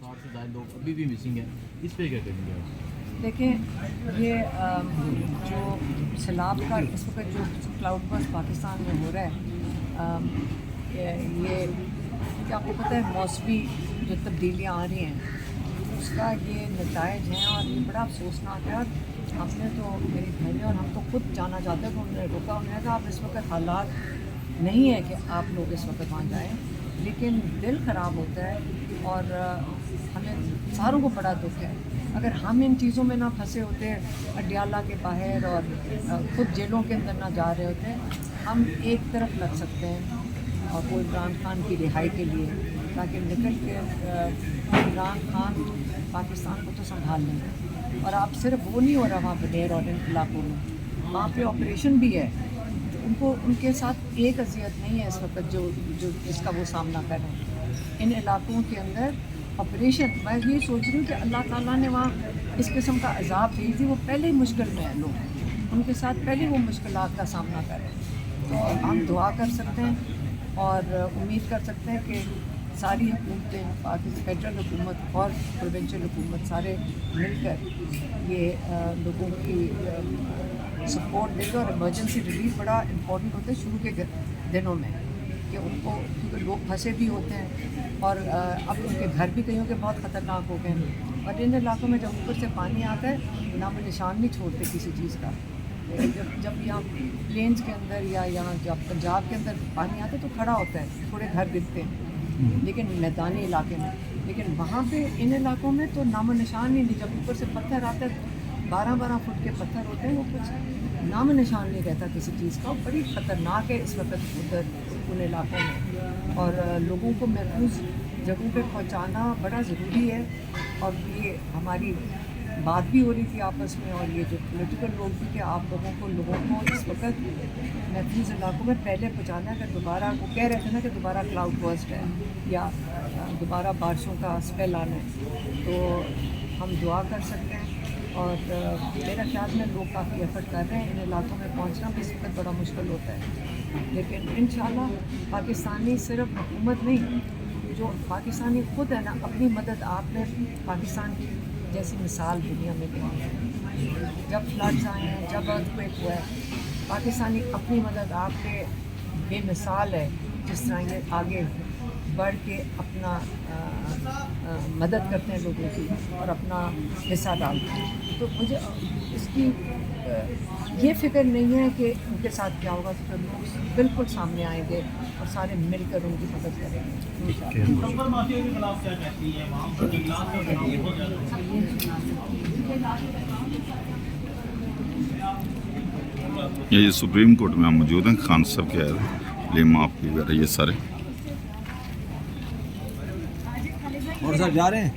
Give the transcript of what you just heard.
60 से ज़्यादा लोग अभी भी मिसिंग हैं, इस पे क्या करेंगे आप? देखें, ये जो सैलाब का इस वक्त जो क्लाउड बर्स्ट पाकिस्तान में हो रहा है, ये क्या आपको पता है मौसमी जो तब्दीलियाँ आ रही हैं उसका ये नतायज हैं और ये बड़ा अफसोसनाक है। और हमने तो मेरी बहनें और हम तो खुद जाना चाहते हैं, तो उन्होंने रोका, उन्होंने कहा आप इस वक्त हालात नहीं है कि आप लोग इस वक्त वहाँ जाएँ, लेकिन दिल ख़राब होता है और हमें सारों को बड़ा दुख है। अगर हम इन चीज़ों में ना फंसे होते, अडियाला के बाहर और खुद जेलों के अंदर ना जा रहे होते, हम एक तरफ लग सकते हैं और वो इमरान खान की रिहाई के लिए, ताकि निकल के इमरान खान पाकिस्तान को तो संभाल लेंगे। और आप सिर्फ वो नहीं हो रहा वहाँ बनेर और इन इलाकों में, वहाँ पे ऑपरेशन भी है, उनको उनके साथ एक अजियत नहीं है इस वक्त जो जिसका वो सामना कर रहे हैं इन इलाकों के अंदर। ऑपरेशन मैं ये सोच रही हूँ कि अल्लाह ताला ने वहाँ इस किस्म का अजाब भेज दी, वो पहले ही मुश्किल में है, लोग उनके साथ पहले वो मुश्किलात का सामना कर रहे हैं। तो हम दुआ कर सकते हैं और उम्मीद कर सकते हैं कि सारी हुकूमतें, पाकिस्तान फेडरल हुकूमत और प्रोविंशियल हुकूमत सारे मिलकर ये लोगों की सपोर्ट देगा। और इमरजेंसी रिलीफ बड़ा इम्पोर्टेंट होता है शुरू के दिनों में, कि उनको, क्योंकि लोग फंसे भी होते हैं और अब उनके घर भी कहीं के बहुत ख़तरनाक हो गए हैं। और इन इलाकों में जब ऊपर से पानी आता है नामो निशान नहीं छोड़ते किसी चीज़ का। जब यहाँ प्लेन्स के अंदर या यहाँ जब पंजाब के अंदर पानी आता है तो खड़ा होता है, थोड़े घर गिरते हैं, लेकिन मैदानी इलाके में, लेकिन वहाँ पे इन इलाकों में तो नामो निशान ही नहीं। जब ऊपर से पत्थर आता है, 12-12 फुट के पत्थर होते हैं, वो कुछ नाम निशान नहीं रहता किसी चीज़ का। बड़ी ख़तरनाक है इस वक्त उधर उन इलाकों में, और लोगों को महफूज जगहों पे पहुंचाना बड़ा ज़रूरी है। और ये हमारी बात भी हो रही थी आपस में, और ये जो पॉलिटिकल लोग भी, कि आप लोगों को इस वक्त महफूज इलाकों में पहले पहुँचाना है। अगर दोबारा वो कह रहे थे ना कि दोबारा क्लाउड बर्स्ट है या दोबारा बारिशों का स्पेल आना है, तो हम दुआ कर सकते हैं। और मेरा ख्याल में लोग काफ़ी एफर्ट कर रहे हैं, इन इलाकों में पहुंचना भी इस वक्त बड़ा मुश्किल होता है, लेकिन इंशाल्लाह पाकिस्तानी सिर्फ हुकूमत नहीं, जो पाकिस्तानी खुद है ना, अपनी मदद आपने पाकिस्तान की जैसी मिसाल दुनिया में दी है। जब फ्लड्स आए हैं, जब अर्थक्वेक हुआ है, पाकिस्तानी अपनी मदद आपके बेमिसाल है, जिस तरह ये आगे बढ़ के अपना मदद करते हैं लोगों की और अपना हिस्सा डालते हैं। तो मुझे इसकी ये फ़िक्र नहीं है कि उनके साथ क्या होगा, तो लोग बिल्कुल सामने आएंगे और सारे मिलकर उनकी मदद करेंगे। ये सुप्रीम कोर्ट में हम मौजूद हैं, खान साहब के लिए माफ़ की वगैरह ये सारे और साहब जा रहे हैं।